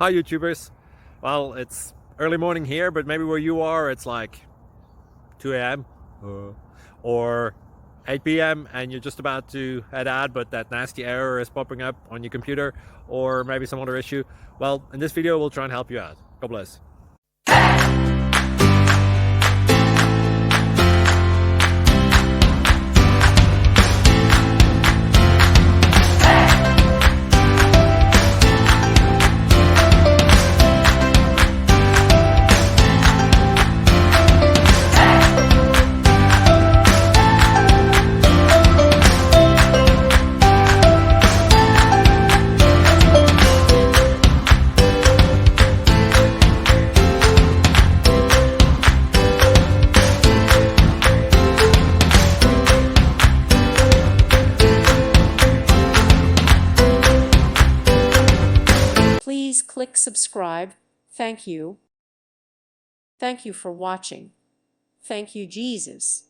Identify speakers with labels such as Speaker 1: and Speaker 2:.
Speaker 1: Hi YouTubers. Well, it's early morning here, but maybe where you are it's like 2 a.m. or 8 p.m. and you're just about to head out, but that nasty error is popping up on your computer, or maybe some other issue. Well, in this video we'll try and help you out. God bless.
Speaker 2: Please click subscribe. Thank you. Thank you for watching. Thank you, Jesus.